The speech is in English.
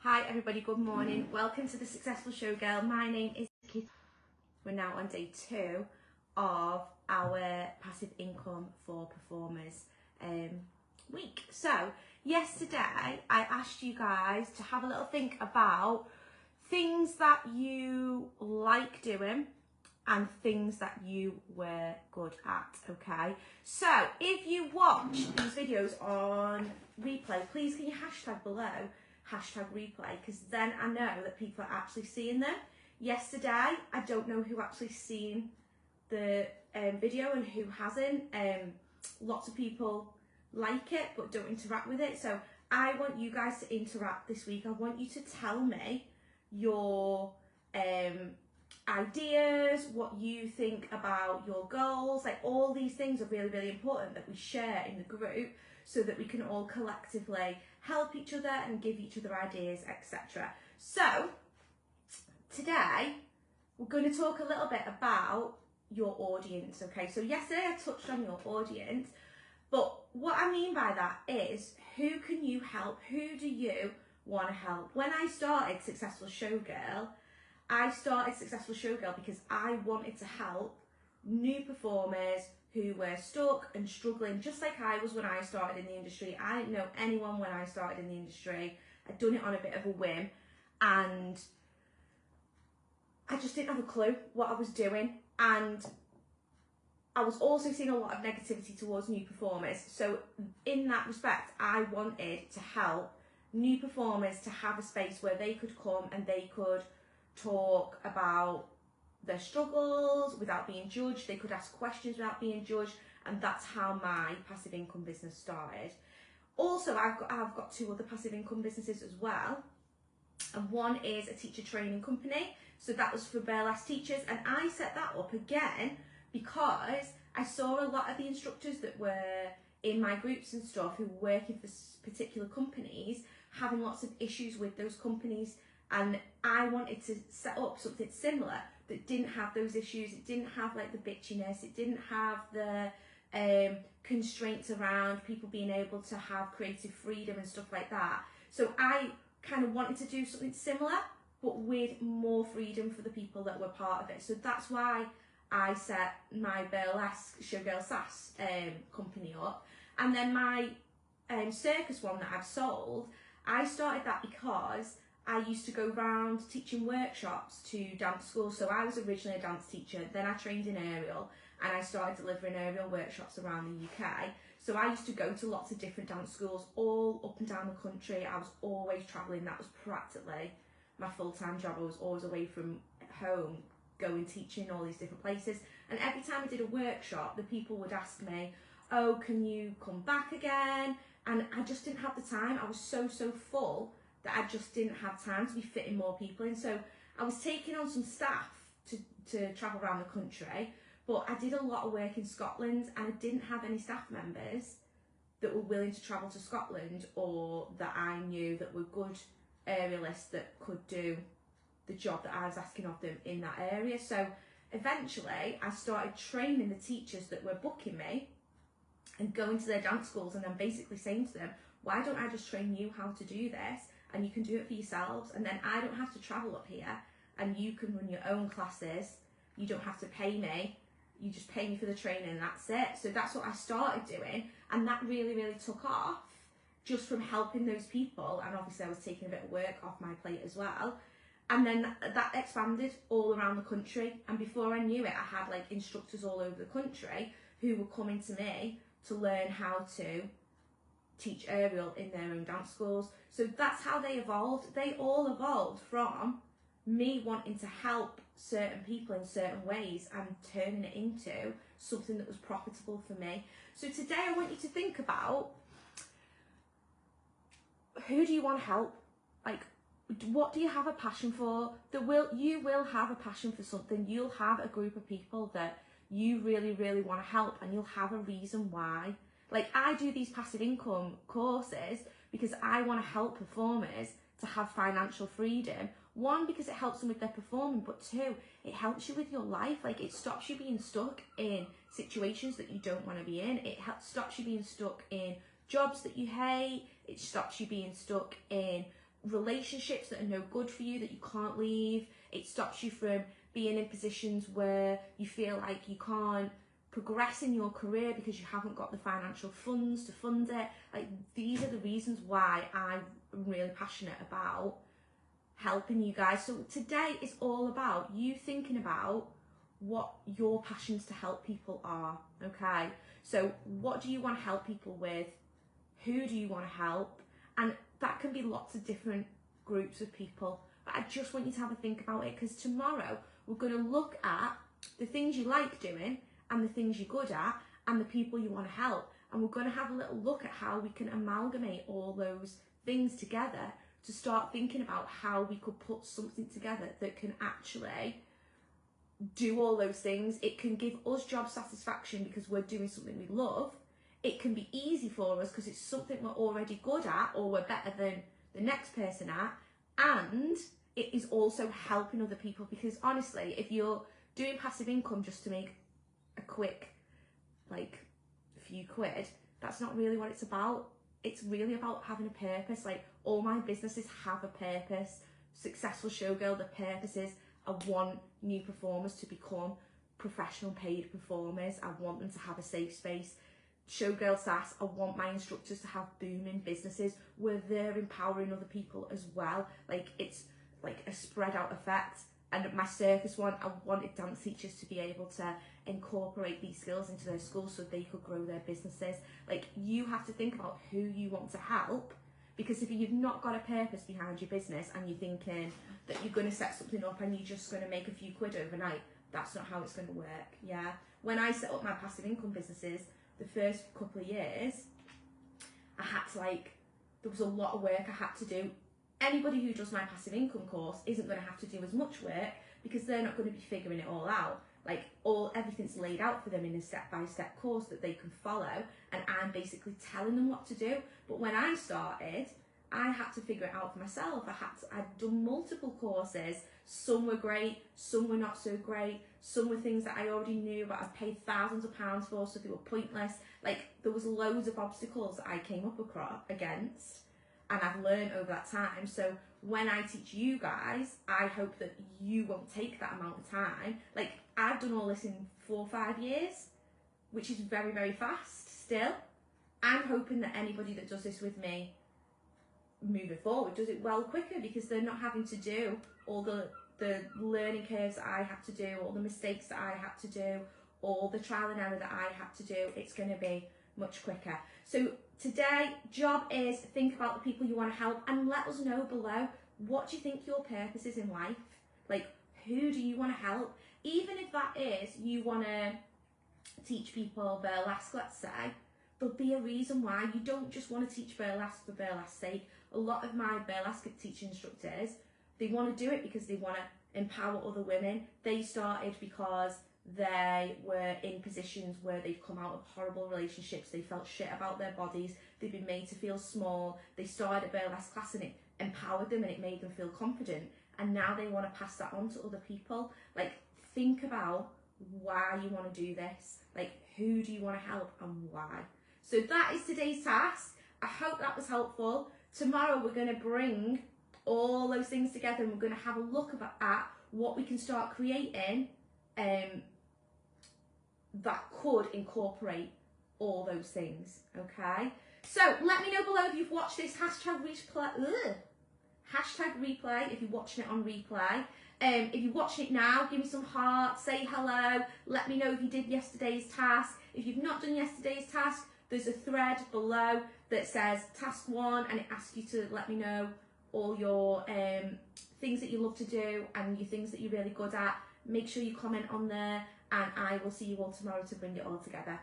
Hi everybody, good morning. Welcome to the Successful Showgirl. My name is Keith. We're now on day 2 of our passive income for performers week. So yesterday I asked you guys to have a little think about things that you like doing and things that you were good at, okay? So if you watch these videos on replay, please can you hashtag below #replay, because then I know that people are actually seeing them. Yesterday, I don't know who actually seen the video and who hasn't. Lots of people like it but don't interact with it. So I want you guys to interact this week. I want you to tell me your ideas, what you think about your goals. Like, all these things are really, really important that we share in the group so that we can all collectively help each other and give each other ideas, etc. So today we're going to talk a little bit about your audience, okay? So yesterday I touched on your audience, but what I mean by that is, who can you help? Who do you want to help? When I started Successful Showgirl, because I wanted to help new performers who were stuck and struggling, just like I was when I started in the industry. I didn't know anyone when I started in the industry. I'd done it on a bit of a whim, and I just didn't have a clue what I was doing. And I was also seeing a lot of negativity towards new performers. So in that respect, I wanted to help new performers to have a space where they could come and they could talk about their struggles without being judged. They could ask questions without being judged, and that's how my passive income business started. Also, I've got 2 other passive income businesses as well, and one is a teacher training company. So that was for burlesque teachers, and I set that up again because I saw a lot of the instructors that were in my groups and stuff who were working for particular companies having lots of issues with those companies, and I wanted to set up something similar that didn't have those issues. It didn't have like the bitchiness, it didn't have the constraints around people being able to have creative freedom and stuff like that. So I kind of wanted to do something similar but with more freedom for the people that were part of it. So that's why I set my burlesque Showgirl Sass company up. And then my circus one that I've sold, I started that because I used to go around teaching workshops to dance schools. So I was originally a dance teacher, then I trained in aerial, and I started delivering aerial workshops around the UK. So I used to go to lots of different dance schools all up and down the country. I was always travelling. That was practically my full-time job. I was always away from home, going teaching all these different places. And every time I did a workshop, the people would ask me, oh, can you come back again? And I just didn't have the time. I was so full that I just didn't have time to be fitting more people in. So I was taking on some staff to travel around the country, but I did a lot of work in Scotland, and I didn't have any staff members that were willing to travel to Scotland, or that I knew that were good aerialists that could do the job that I was asking of them in that area. So eventually I started training the teachers that were booking me and going to their dance schools, and then basically saying to them, why don't I just train you how to do this, and you can do it for yourselves, and then I don't have to travel up here, and you can run your own classes. You don't have to pay me, you just pay me for the training, and that's it. So that's what I started doing, and that really took off, just from helping those people. And obviously I was taking a bit of work off my plate as well, and then that expanded all around the country. And before I knew it, I had like instructors all over the country who were coming to me to learn how to teach aerial in their own dance schools. So that's how they evolved. They all evolved from me wanting to help certain people in certain ways and turning it into something that was profitable for me. So today I want you to think about, who do you want to help? Like, what do you have a passion for? You will have a passion for something. You'll have a group of people that you really want to help, and you'll have a reason why. Like, I do these passive income courses because I want to help performers to have financial freedom. 1, because it helps them with their performing, but 2, it helps you with your life. Like, it stops you being stuck in situations that you don't want to be in. It stops you being stuck in jobs that you hate. It stops you being stuck in relationships that are no good for you, that you can't leave. It stops you from being in positions where you feel like you can't progress in your career because you haven't got the financial funds to fund it. Like, these are the reasons why I'm really passionate about helping you guys. So today is all about you thinking about what your passions to help people are, okay? So what do you want to help people with? Who do you want to help? And that can be lots of different groups of people. But I just want you to have a think about it, because tomorrow we're going to look at the things you like doing and the things you're good at and the people you want to help. And we're going to have a little look at how we can amalgamate all those things together to start thinking about how we could put something together that can actually do all those things. It can give us job satisfaction because we're doing something we love. It can be easy for us because it's something we're already good at or we're better than the next person at. And it is also helping other people, because honestly, if you're doing passive income just to make a quick, like, few quid, that's not really what it's about. It's really about having a purpose. Like, all my businesses have a purpose. Successful Showgirl, the purpose is I want new performers to become professional paid performers. I want them to have a safe space. Showgirl SAS, I want my instructors to have booming businesses where they're empowering other people as well. Like, it's like a spread out effect. And my circus one, I wanted dance teachers to be able to incorporate these skills into their schools so they could grow their businesses. Like, you have to think about who you want to help, because if you've not got a purpose behind your business and you're thinking that you're going to set something up and you're just going to make a few quid overnight, that's not how it's going to work. Yeah. When I set up my passive income businesses, the first couple of years, I had to, like, there was a lot of work I had to do. Anybody who does my passive income course isn't going to have to do as much work because they're not going to be figuring it all out. Like, everything's laid out for them in a step-by-step course that they can follow, and I'm basically telling them what to do. But when I started, I had to figure it out for myself. I'd done multiple courses. Some were great, some were not so great. Some were things that I already knew, but I'd paid thousands of pounds for, so they were pointless. Like, there was loads of obstacles that I came up against, and I've learned over that time. So when I teach you guys, I hope that you won't take that amount of time. Like, I've done all this in 4 or 5 years, which is very, very fast still. I'm hoping that anybody that does this with me moving forward does it well quicker, because they're not having to do all the learning curves that I have to do, all the mistakes that I have to do, all the trial and error that I have to do. It's going to be much quicker. So today, job is think about the people you want to help, and let us know below, what do you think your purpose is in life? Like, who do you want to help? Even if that is you want to teach people burlesque, let's say, there'll be a reason why. You don't just want to teach burlesque for burlesque's sake. A lot of my burlesque teaching instructors, they want to do it because they want to empower other women. They started because they were in positions where they've come out of horrible relationships. They felt shit about their bodies. They've been made to feel small. They started a burlesque class and it empowered them and it made them feel confident. And now they want to pass that on to other people. Like, think about why you want to do this. Like, who do you want to help and why? So that is today's task. I hope that was helpful. Tomorrow we're going to bring all those things together and we're going to have a look at what we can start creating that could incorporate all those things, okay? So let me know below if you've watched this hashtag replay, if you're watching it on replay. If you're watching it now, give me some hearts, say hello, let me know if you did yesterday's task. If you've not done yesterday's task, there's a thread below that says task 1 and it asks you to let me know all your things that you love to do and your things that you're really good at. Make sure you comment on there, and I will see you all tomorrow to bring it all together.